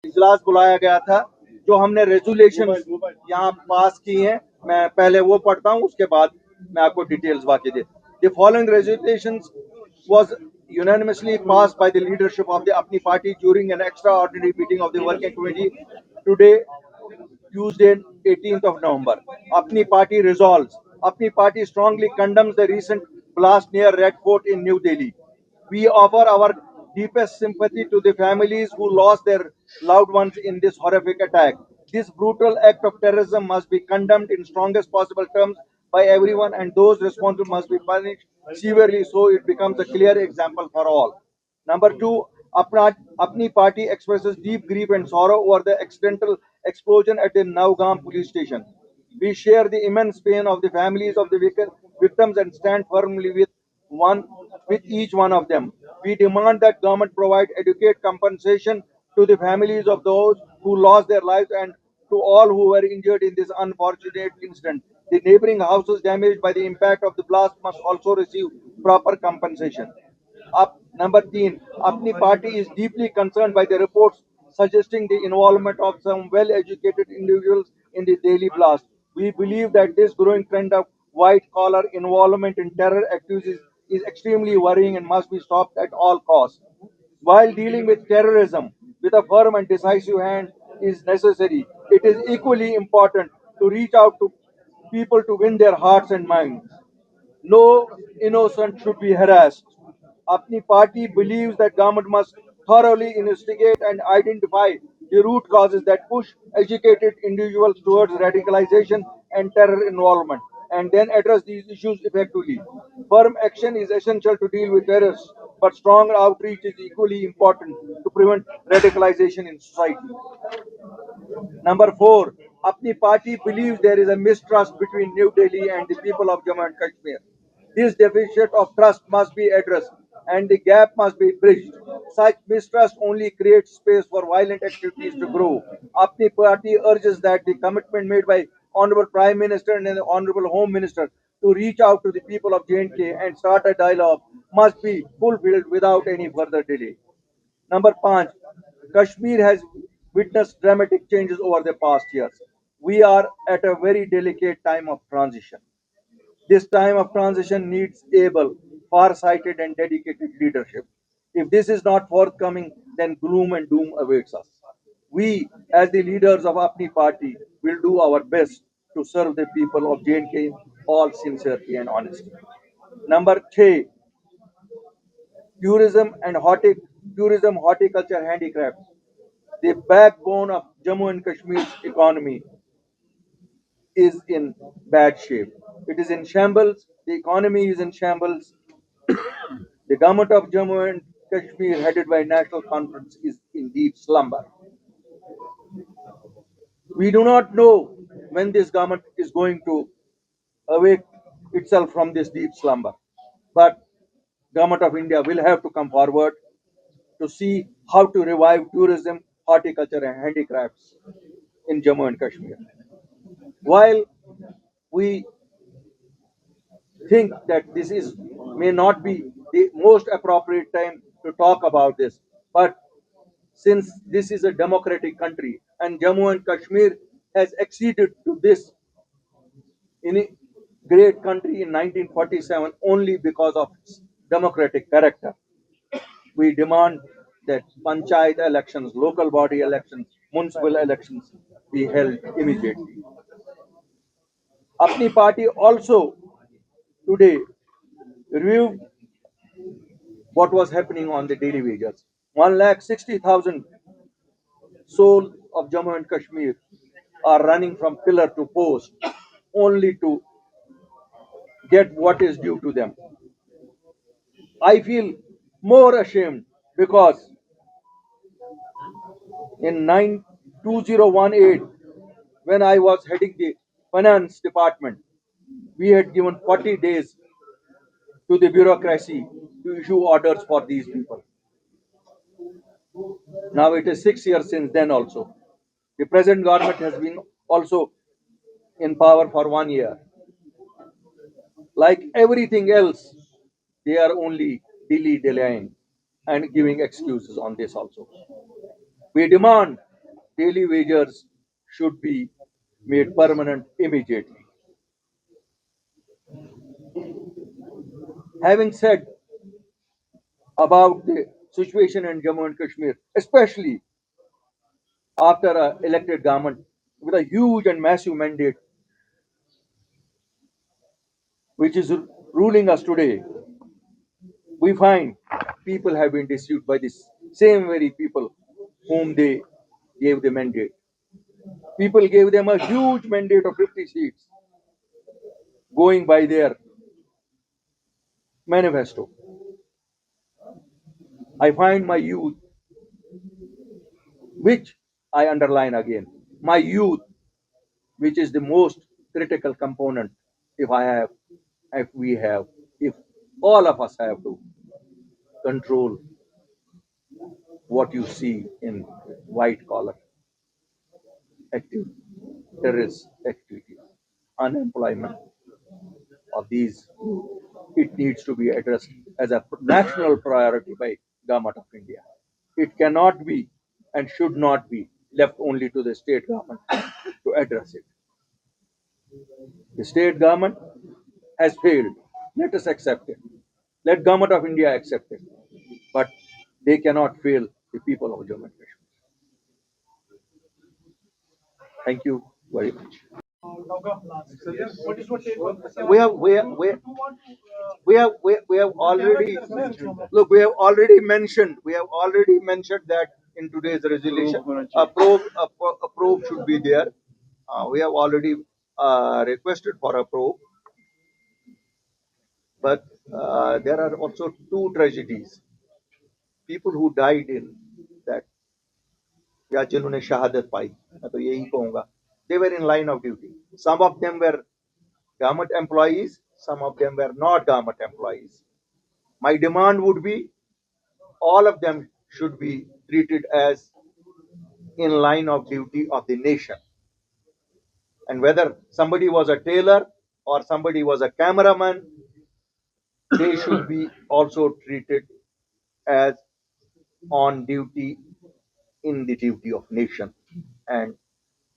इजलास बुलाया गया था, जो हमने रेजोल्यूशन यहाँ पास की हैं, मैं पहले वो पढ़ता हूँ, उसके बाद मैं आपको डिटेल्स बाकी दे। The following resolutions was unanimously passed by the leadership of the Apni party during an extraordinary meeting of the working committee today, Tuesday, 18th of November. Apni party resolves. Apni party strongly condemns the recent blast near Red Fort in New Delhi. We offer our deepest sympathy to the families who lost their loved ones in this horrific attack. This brutal act of terrorism must be condemned in strongest possible terms by everyone, and those responsible must be punished severely so it becomes a clear example for all. Number two, Apni party expresses deep grief and sorrow over the accidental explosion at the Navgam police station. We share the immense pain of the families of the victims and stand firmly with each one of them. We demand that government provide adequate compensation to the families of those who lost their lives and to all who were injured in this unfortunate incident. The neighboring houses damaged by the impact of the blast must also receive proper compensation. Up number 3, Apni party is deeply concerned by the reports suggesting the involvement of some well-educated individuals in the Delhi blast. We believe that this growing trend of white-collar involvement in terror activities is extremely worrying and must be stopped at all costs. While dealing with terrorism with a firm and decisive hand is necessary, it is equally important to reach out to people to win their hearts and minds. No innocent should be harassed. Apni party believes that government must thoroughly investigate and identify the root causes that push educated individuals towards radicalization and terror involvement, and then address these issues effectively. Firm action is essential to deal with terrorists, but strong outreach is equally important to prevent radicalization in society. Number four, Apni party believes there is a mistrust between New Delhi and the people of Jammu and Kashmir. This deficit of trust must be addressed and the gap must be bridged. Such mistrust only creates space for violent activities to grow. Apni party urges that the commitment made by Honorable Prime Minister and the Honorable Home Minister to reach out to the people of J&K and start a dialogue must be fulfilled without any further delay. Number 5, Kashmir has witnessed dramatic changes over the past years. We are at a very delicate time of transition. This time of transition needs able, far-sighted and dedicated leadership. If this is not forthcoming, then gloom and doom awaits us. We, as the leaders of Apni party, will do our best to serve the people of J&K in all sincerity and honesty. Number 3, tourism and horticulture, handicrafts. The backbone of Jammu and Kashmir's economy is in bad shape. It is in shambles. The economy is in shambles. The government of Jammu and Kashmir, headed by National Conference, is in deep slumber. We do not know when this government is going to awake itself from this deep slumber. But government of India will have to come forward to see how to revive tourism, horticulture and handicrafts in Jammu and Kashmir. While we think that this is may not be the most appropriate time to talk about this, but since this is a democratic country and Jammu and Kashmir has acceded to this in a great country in 1947 only because of its democratic character, we demand that panchayat elections, local body elections, municipal elections be held immediately. Apni party also today reviewed what was happening on the daily wages. 1,60,000 souls of Jammu and Kashmir are running from pillar to post only to get what is due to them. I feel more ashamed because in 2018, when I was heading the finance department, we had given 40 days to the bureaucracy to issue orders for these people. Now it is 6 years since then also. The present government has been also in power for 1 year. Like everything else, they are only delaying and giving excuses on this also. We demand daily wagers should be made permanent immediately. Having said about the situation in Jammu and Kashmir, especially after an elected government with a huge and massive mandate which is ruling us today, we find people have been deceived by this same very people whom they gave the mandate. People gave them a huge mandate of 50 seats going by their manifesto. I find my youth, which I underline again, my youth, which is the most critical component if I have, if we have, if all of us have to control what you see in white collar activity, terrorist activity, unemployment of these, it needs to be addressed as a national priority by Government of India. It cannot be and should not be left only to the state government to address it. The state government has failed. Let us accept it. Let Government of India accept it. But they cannot fail the people of Jammu and Kashmir. Thank you very much. We have we have, we have, we have already look, we have already mentioned that in today's resolution a probe should be there. We have already requested for a probe, but there are also two tragedies. People who died in that, या जिन्होंने शहादत पाई, मैं तो यही कहूंगा, they were in line of duty. Some of them were government employees, some of them were not government employees. My demand would be all of them should be treated as in line of duty of the nation. And whether somebody was a tailor or somebody was a cameraman, they should be also treated as on duty in the duty of nation and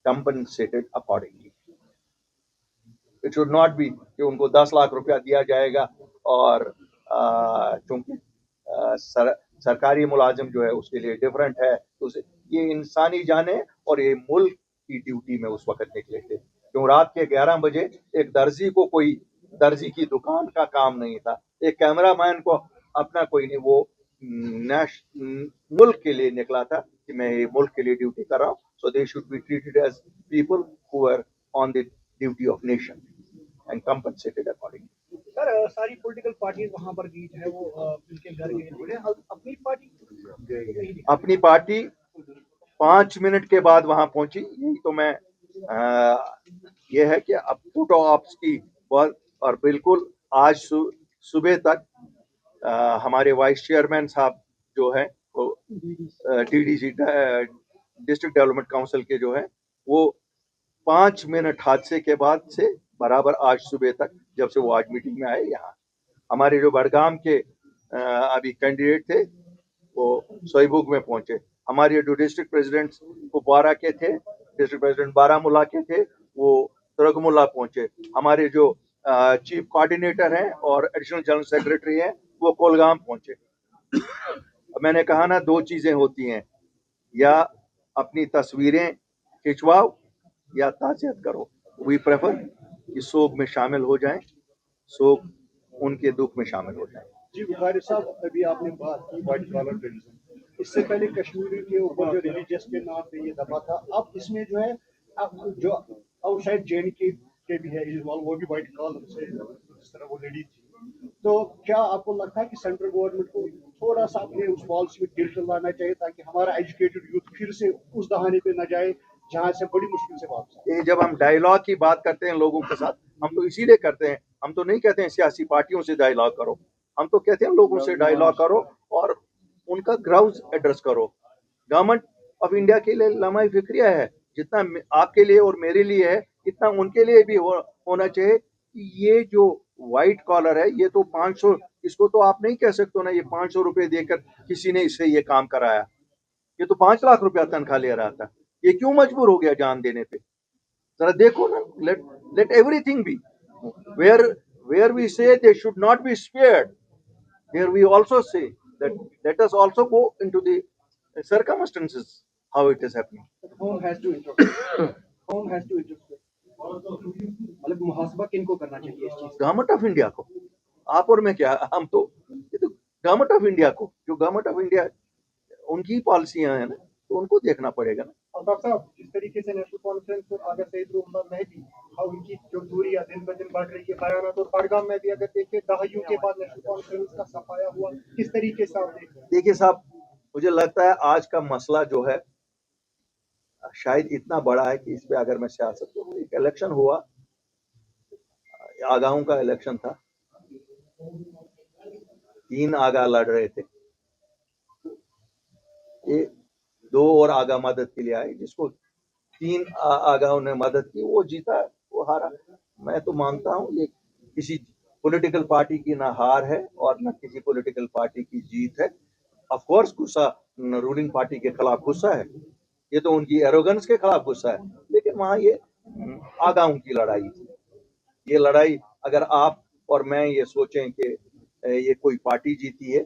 compensated accordingly. It should not be कि उनको 10 लाख रुपया दिया जाएगा और चूंकि सरकारी मुलाजिम जो है उसके लिए डिफरेंट है, तो ये इंसानी जाने और ये मुल्क की ड्यूटी में उस वक्त निकले थे। क्यों रात के 11 बजे एक दर्जी को कोई दर्जी की दुकान का काम नहीं था, एक कैमरामैन को अपना कोई नहीं, वो मुल्क के लिए निकला था कि मैं ये मुल्क के लिए ड्यूटी कर रहा हूँ. So they should be treated as people who are on the duty of nation and compensated accordingly. Sir सारी पॉलिटिकल पार्टीज वहां पर गई है, वो उनके घर गए, अपनी पार्टी 5 मिनट के बाद वहां पहुंची. यही तो मैं ये है कि अब फोटो ऑप्स की और बिल्कुल आज सुबह तक हमारे वाइस चेयरमैन साहब जो है वो डीडीसी डिस्ट्रिक्ट डेवलपमेंट काउंसिल के जो है वो 5 मिनट हादसे के बाद से बराबर आज सुबह तक, जब से वो आज मीटिंग में आए यहाँ, हमारे जो बड़गाम के अभी कैंडिडेट थे वो सोईबुग में पहुंचे. हमारे जो डिस्ट्रिक्ट प्रेसिडेंट कुपवारा के थे, डिस्ट्रिक्ट प्रेसिडेंट बारामूला के थे, वो तुरगमुला पहुंचे. हमारे जो चीफ कोऑर्डिनेटर हैं और एडिशनल जनरल सेक्रेटरी हैं वो कोलगाम पहुंचे. मैंने कहा ना, दो चीजें होती हैं, या अपनी तस्वीरें खिंचवाओ या ताज़ियत करो. वी प्रेफर कि शोक में शामिल हो जाएं, शोक उनके दुख में शामिल हो जाएं. जी बुखारी साहब, अभी आपने बात की व्हाइट कॉलर टेररिज्म, इससे पहले कश्मीर के ऊपर जो रिलीजियस के नाम पे ये दबा था, अब इसमें जो है अब जो आउटसाइड जेएनके के भी है इन्वॉल्व, वो भी व्हाइट कॉलर से जिस तरह वो लेडी थी, तो क्या आपको लगता है कि सेंट्रल गवर्नमेंट को थोड़ा सा अपने उस पॉलिसी में टिल्ट लाना चाहिए ताकि हमारा एजुकेटेड यूथ फिर से उस दहाने पे न जाए जहां से बड़ी मुश्किल से वापस आए? जब हम डायलॉग की बात करते हैं लोगों के साथ, हम तो इसीलिए करते हैं, हम तो नहीं कहते हैं सियासी पार्टियों से डायलॉग करो, हम तो कहते हैं लोगों से डायलॉग करो और उनका ग्राउंड एड्रेस करो. गवर्नमेंट ऑफ इंडिया के लिए लम्हा फिक्रिया है, जितना आपके लिए और मेरे लिए है इतना उनके लिए भी होना चाहिए. ये जो व्हाइट कॉलर है ये तो 500, इसको तो आप नहीं कह सकते ना ये 500 रुपए देकर किसी ने इससे ये काम कराया. ये तो 5 लाख रुपया तनख्वाह ले रहा था. ये क्यों मजबूर हो गया जान देने पे? जरा देखो ना, let everything be. Where we say they should not be spared, there we also say that let us also go into the circumstances how it is happening. Home has to interfere. Home has to interfere. मतलब मुहासबा किनको करना चाहिए इस चीज का? Government of India को। आप और मैं क्या, हम तो, ये तो गवर्नमेंट ऑफ इंडिया को, जो गवर्नमेंट ऑफ इंडिया उनकी पॉलिसियां हैं ना, तो उनको देखना पड़ेगा ना। अल्ताफ साहब, जिस तरीके से नेशनल कॉन्फ्रेंस और आगा सईद रूहुल्लाह मेहदी और उनकी जो दूरियां दिन ब दिन बढ़ रही है, बयानात और बड़गाम में भी अगर देखें दहाइयों के बाद नेशनल कॉन्फ्रेंस का सफाया हुआ, किस तरीके से आप देख रहे हैं? देखिए साहब, मुझे लगता है आज का मसला जो है शायद इतना बड़ा है कि इस पे अगर मैं सियासत करूँ, एक इलेक्शन हुआ, आगाओं का इलेक्शन था, 3 आगा लड़ रहे थे, ये 2 और आगा मदद के लिए आए, जिसको 3 आगाओं ने मदद की, वो जीता, वो हारा। मैं तो मानता हूँ ये किसी पॉलिटिकल पार्टी की ना हार है और ना किसी पॉलिटिकल पार्टी की जीत है। ऑफ कोर्स गुस्सा रूलिंग पार्टी के खिलाफ गुस्सा है, ये तो उनकी एरोगेंस के खिलाफ गुस्सा है, लेकिन वहां ये आगाओं की लड़ाई थी। ये लड़ाई अगर आप और मैं ये सोचें कि ये कोई पार्टी जीती है,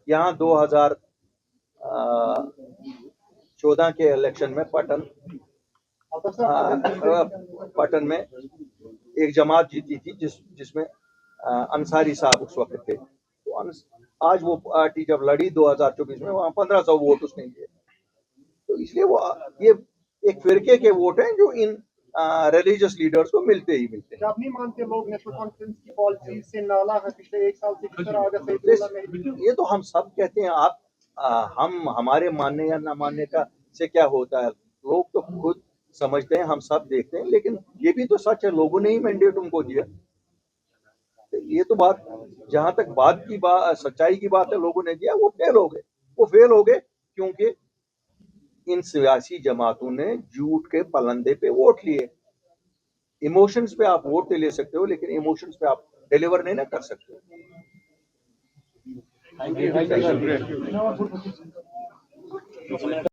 यहाँ 2014 के इलेक्शन में पटन में एक जमात जीती थी जिसमें अंसारी साहब उस वक्त थे। तो आज वो पार्टी जब लड़ी 2024 में, वहां 1500 वोट उसने लिए। तो इसलिए वो ये एक फिरके के वोट हैं जो इन रिलीजियस लीडर्स को मिलते ही मिलते हैं। आप नहीं मानते लोग नेशनल कॉन्फ्रेंस की पॉलिसी से नाला है पिछले 1 साल से, जिस तरह आगा सईद रूहुल्लाह मेहदी? ये तो हम सब कहते हैं, आप हम हमारे मानने या ना मानने का से क्या होता है, लोग तो खुद समझते हैं, हम सब देखते हैं, लेकिन ये भी तो सच है, लोगों ने ही मैंडेट उनको दिया। ये तो बात, जहां तक सच्चाई की बात है, लोगों ने दिया, वो फेल हो गए क्योंकि इन सियासी जमातों ने झूठ के पलंदे पे वोट लिए। इमोशंस पे आप वोट ले सकते हो, लेकिन इमोशंस पे आप डिलीवर नहीं ना कर सकते। Thank you.